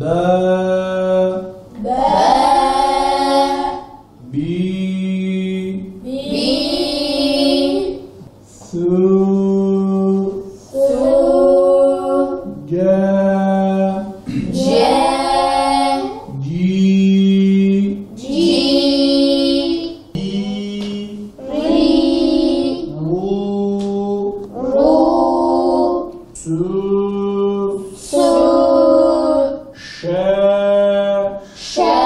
Ba. Ba. Bi. Bi. Su. Su. Ga. Ja. Ji. Ji. Ri. Ri. Ru. Ru. Su. Su. Şe. Sha.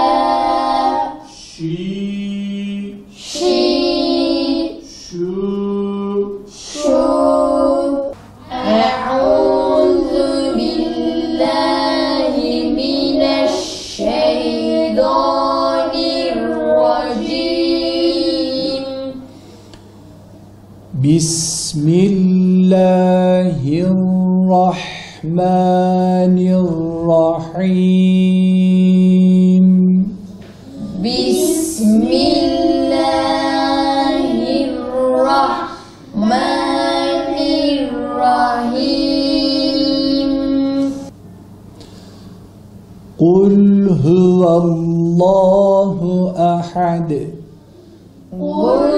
Şi. Shi. Şu. Shu. A'udhu billahi mineşşeytanirracim. Bismillahirrahmanirrahim. Bismillahirrahmanirrahim. Kul huvallahu ahad. Kul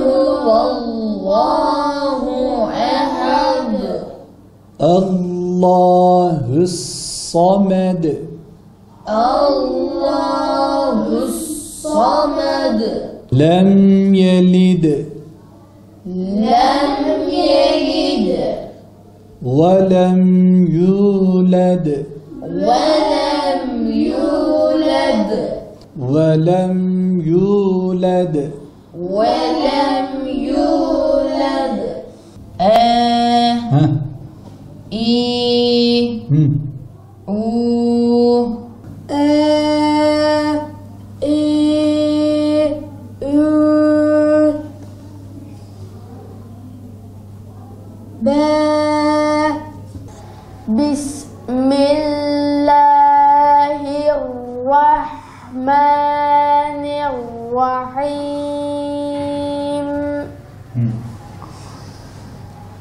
huvallahu ehad. Allahus samed. Allahus samed. Lem yelid. Lem yelid. Ve lem yulad. Ve lem yulad. Ve lem yulad. Ve lem yulad. Heh. İ. U. Ü. B. Bismillahirrahmanirrahim.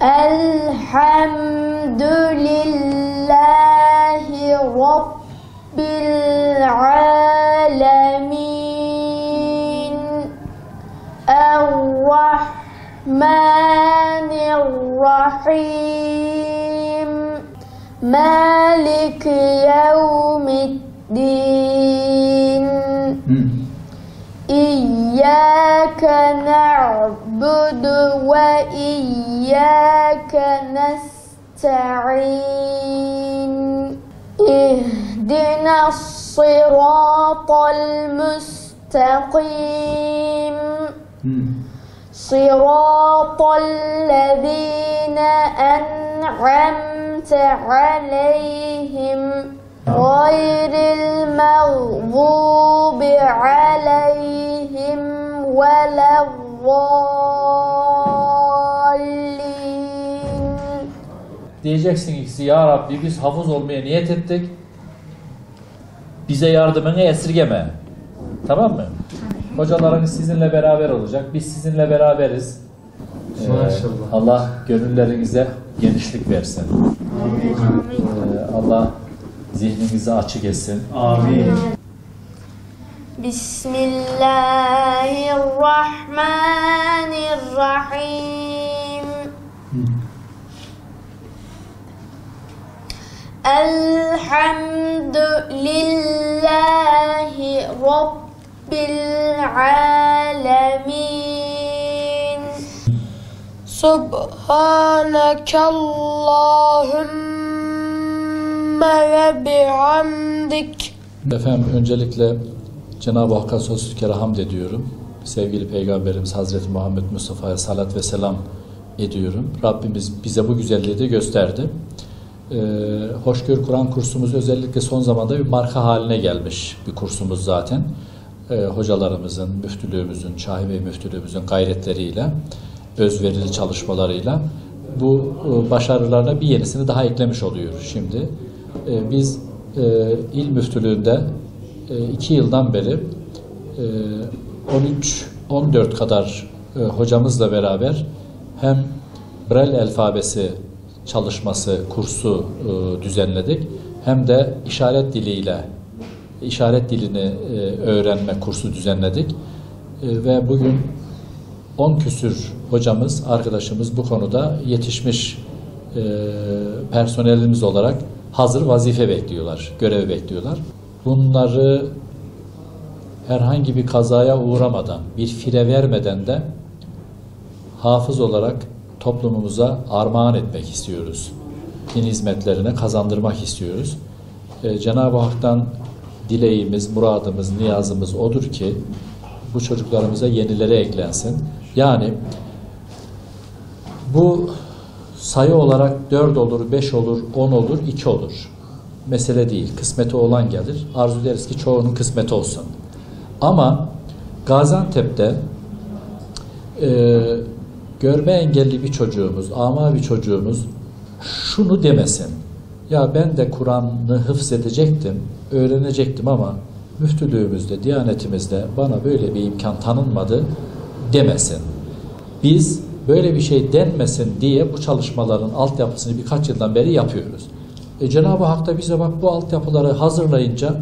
Elhamdülillahi Rabbil alemin. Errahmanirrahim. Malik yevmiddin. İyyâke na'budu ve iyyâke nesta'in. İhdinas sıratal müstakim. Sıratallezîne en'amte aleyhim. Gayril mağdubi aleyhim velezzallin. Diyeceksin ki ya Rabbi biz hafız olmaya niyet ettik. Bize yardımını esirgeme. Tamam mı? Hocalarınız sizinle beraber olacak. Biz sizinle beraberiz. Allah gönüllerinize genişlik versin. Allah zihninizi açık etsin. Amin. Bismillahirrahmanirrahim. Elhamdülillahi Rabbil alemin. Subhanekallahümme ve bihamdik. Efendim öncelikle Cenab-ı Hakk'a sonsuz kere hamd ediyorum. Sevgili Peygamberimiz Hazreti Muhammed Mustafa'ya salat ve selam ediyorum. Rabbimiz bize bu güzelliği de gösterdi. Hoşgör Kur'an kursumuz özellikle son zamanda bir marka haline gelmiş bir kursumuz zaten. Hocalarımızın, müftülüğümüzün, Şahi Bey müftülüğümüzün gayretleriyle, özverili çalışmalarıyla bu başarılarına bir yenisini daha eklemiş oluyor şimdi. Biz il müftülüğünde 2 yıldan beri 13-14 kadar hocamızla beraber hem Braille alfabesi çalışması kursu düzenledik hem de işaret dilini öğrenme kursu düzenledik. Ve bugün 10 küsür hocamız, arkadaşımız bu konuda yetişmiş personelimiz olarak hazır vazife bekliyorlar, görev bekliyorlar. Bunları herhangi bir kazaya uğramadan, bir fire vermeden de hafız olarak toplumumuza armağan etmek istiyoruz. Din hizmetlerine kazandırmak istiyoruz. Cenab-ı Hak'tan dileğimiz, muradımız, niyazımız odur ki bu çocuklarımıza yenileri eklensin. Yani bu sayı olarak 4 olur, 5 olur, 10 olur, 2 olur. Mesele değil. Kısmeti olan gelir. Arzu ederiz ki çoğunun kısmeti olsun. Ama Gaziantep'te görme engelli bir çocuğumuz, ama bir çocuğumuz şunu demesin. Ya ben de Kur'an'ı hıfzedecektim, öğrenecektim ama müftülüğümüzde, diyanetimizde bana böyle bir imkan tanınmadı demesin. Biz böyle bir şey denmesin diye bu çalışmaların altyapısını birkaç yıldan beri yapıyoruz. Cenab-ı Hak da bize bak bu altyapıları hazırlayınca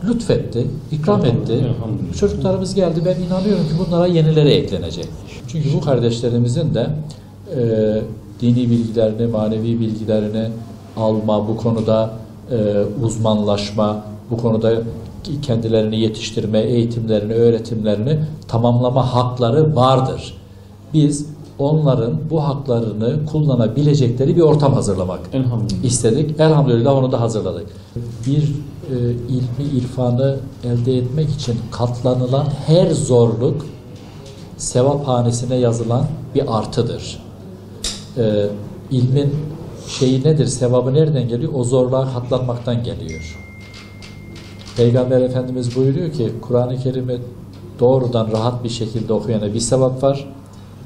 lütfetti, ikram etti. Bu çocuklarımız geldi. Ben inanıyorum ki bunlara yenileri eklenecek. Çünkü bu kardeşlerimizin de dini bilgilerini, manevi bilgilerini alma, bu konuda uzmanlaşma, bu konuda kendilerini yetiştirme, eğitimlerini, öğretimlerini tamamlama hakları vardır. Biz onların bu haklarını kullanabilecekleri bir ortam hazırlamak istedik. Elhamdülillah onu da hazırladık. Bir ilmi, irfanı elde etmek için katlanılan her zorluk sevaphanesine yazılan bir artıdır. İlmin şeyi nedir? Sevabı nereden geliyor? O zorluğa katlanmaktan geliyor. Peygamber Efendimiz buyuruyor ki Kur'an-ı Kerim'i doğrudan rahat bir şekilde okuyana bir sevap var.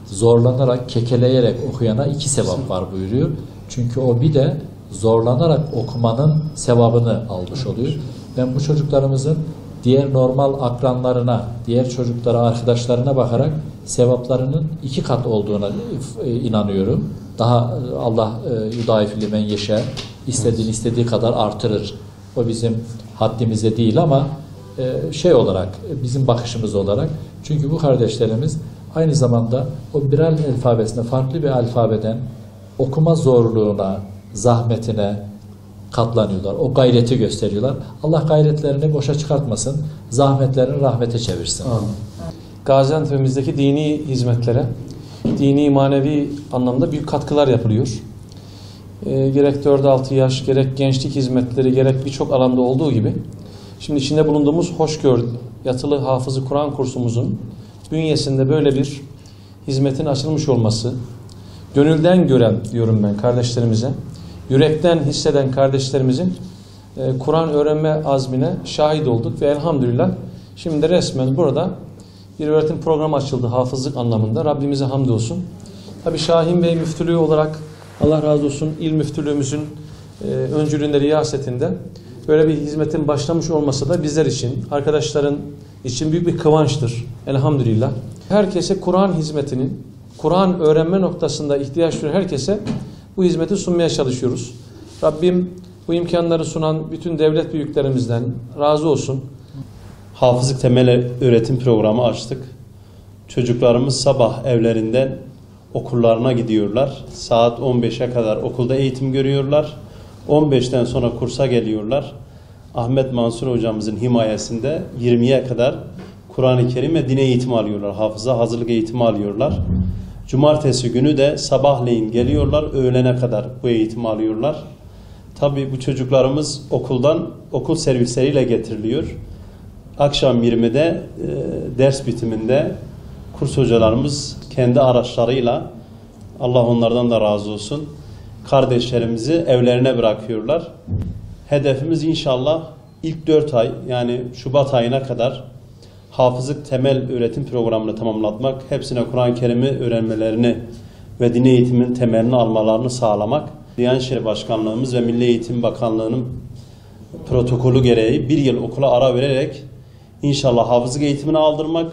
Zorlanarak, kekeleyerek okuyana 2 sevap var buyuruyor. Çünkü o bir de zorlanarak okumanın sevabını almış oluyor. Ben bu çocuklarımızın diğer normal akranlarına, diğer çocuklara, arkadaşlarına bakarak sevaplarının 2 kat olduğuna inanıyorum. Daha Allah yudâifü limen yeşâ, istediği kadar artırır. O bizim haddimize değil ama şey olarak, bizim bakışımız olarak. Çünkü bu kardeşlerimiz aynı zamanda o Braille alfabesine farklı bir alfabeden okuma zorluğuna, zahmetine katlanıyorlar. O gayreti gösteriyorlar. Allah gayretlerini boşa çıkartmasın. Zahmetlerini rahmete çevirsin. Gaziantep'imizdeki dini hizmetlere, dini manevi anlamda büyük katkılar yapılıyor. Gerek 4-6 yaş, gerek gençlik hizmetleri, gerek birçok alanda olduğu gibi şimdi içinde bulunduğumuz Hoşgör yatılı hafızı Kur'an kursumuzun bünyesinde böyle bir hizmetin açılmış olması, gönülden gören diyorum ben kardeşlerimize, yürekten hisseden kardeşlerimizin Kur'an öğrenme azmine şahit olduk ve elhamdülillah şimdi resmen burada bir öğretim programı açıldı hafızlık anlamında. Rabbimize hamdolsun. Tabii Şahin Bey müftülüğü olarak Allah razı olsun il müftülüğümüzün öncülüğünde, riyasetinde böyle bir hizmetin başlamış olması da bizler için, arkadaşların için büyük bir kıvançtır. Elhamdülillah. Herkese Kur'an hizmetinin, Kur'an öğrenme noktasında ihtiyaç duyan herkese bu hizmeti sunmaya çalışıyoruz. Rabbim bu imkanları sunan bütün devlet büyüklerimizden razı olsun. Hafızlık temel öğretim programı açtık. Çocuklarımız sabah evlerinden okullarına gidiyorlar. Saat 15'e kadar okulda eğitim görüyorlar. 15'ten sonra kursa geliyorlar. Ahmet Mansur hocamızın himayesinde 20'ye kadar Kur'an-ı Kerim ve din eğitimi alıyorlar. Hafıza hazırlık eğitimi alıyorlar. Cumartesi günü de sabahleyin geliyorlar. Öğlene kadar bu eğitimi alıyorlar. Tabii bu çocuklarımız okuldan okul servisleriyle getiriliyor. Akşam 20'de ders bitiminde kurs hocalarımız kendi araçlarıyla, Allah onlardan da razı olsun, kardeşlerimizi evlerine bırakıyorlar. Hedefimiz inşallah ilk 4 ay yani Şubat ayına kadar hafızlık temel öğretim programını tamamlatmak, hepsine Kur'an-ı Kerim'i öğrenmelerini ve din eğitimin temelini almalarını sağlamak. Diyanet İşleri Başkanlığımız ve Milli Eğitim Bakanlığı'nın protokolü gereği 1 yıl okula ara vererek İnşallah hafızlık eğitimini aldırmak,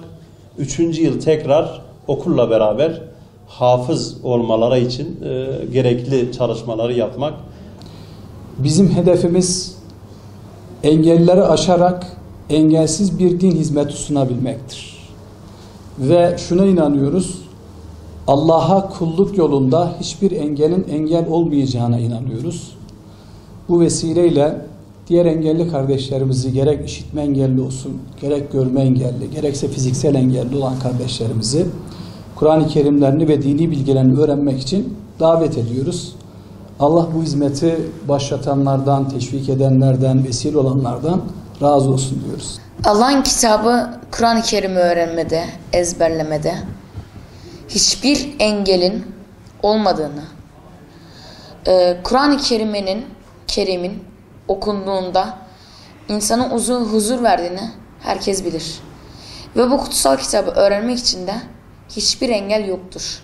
3. yıl tekrar okulla beraber hafız olmaları için gerekli çalışmaları yapmak. Bizim hedefimiz engelleri aşarak engelsiz bir din hizmeti sunabilmektir. Ve şuna inanıyoruz, Allah'a kulluk yolunda hiçbir engelin engel olmayacağına inanıyoruz. Bu vesileyle diğer engelli kardeşlerimizi, gerek işitme engelli olsun, gerek görme engelli, gerekse fiziksel engelli olan kardeşlerimizi Kur'an-ı Kerimlerini ve dini bilgilerini öğrenmek için davet ediyoruz. Allah bu hizmeti başlatanlardan, teşvik edenlerden, vesile olanlardan razı olsun diyoruz. Allah'ın kitabı Kur'an-ı Kerim'i öğrenmede, ezberlemede hiçbir engelin olmadığını, Kur'an-ı Kerim'in okunduğunda insana huzur verdiğini herkes bilir. Ve bu kutsal kitabı öğrenmek için de hiçbir engel yoktur.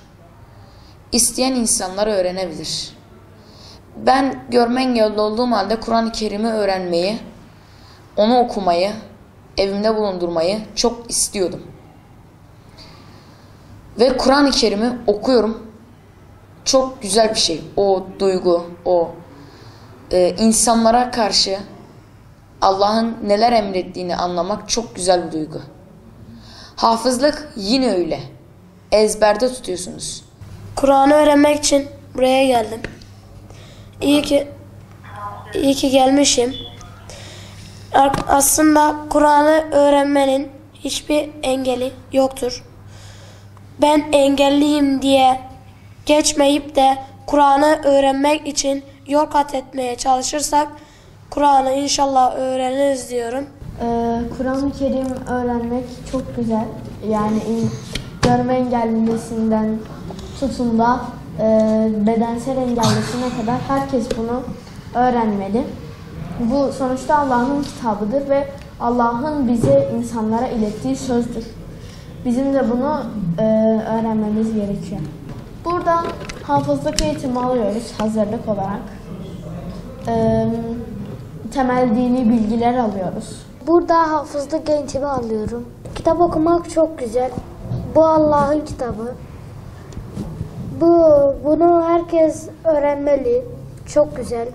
İsteyen insanlar öğrenebilir. Ben görme engelli olduğum halde Kur'an-ı Kerim'i öğrenmeyi, onu okumayı, evimde bulundurmayı çok istiyordum. Ve Kur'an-ı Kerim'i okuyorum. Çok güzel bir şey. O duygu, o insanlara karşı Allah'ın neler emrettiğini anlamak çok güzel bir duygu. Hafızlık yine öyle. Ezberde tutuyorsunuz. Kur'an'ı öğrenmek için buraya geldim. İyi ki gelmişim. Aslında Kur'an'ı öğrenmenin hiçbir engeli yoktur. Ben engelliyim diye geçmeyip de Kur'an'ı öğrenmek için yol kat etmeye çalışırsak Kur'an'ı inşallah öğreniriz diyorum. Kur'an-ı Kerim öğrenmek çok güzel. Yani görme engellisinden tutun da bedensel engellisine kadar herkes bunu öğrenmeli. Bu sonuçta Allah'ın kitabıdır ve Allah'ın bize insanlara ilettiği sözdür. Bizim de bunu öğrenmemiz gerekiyor. Buradan hafızlık eğitimi alıyoruz hazırlık olarak. Temel dini bilgiler alıyoruz. Burada hafızlık eğitimi alıyorum. Kitap okumak çok güzel. Bu Allah'ın kitabı. Bunu herkes öğrenmeli. Çok güzel.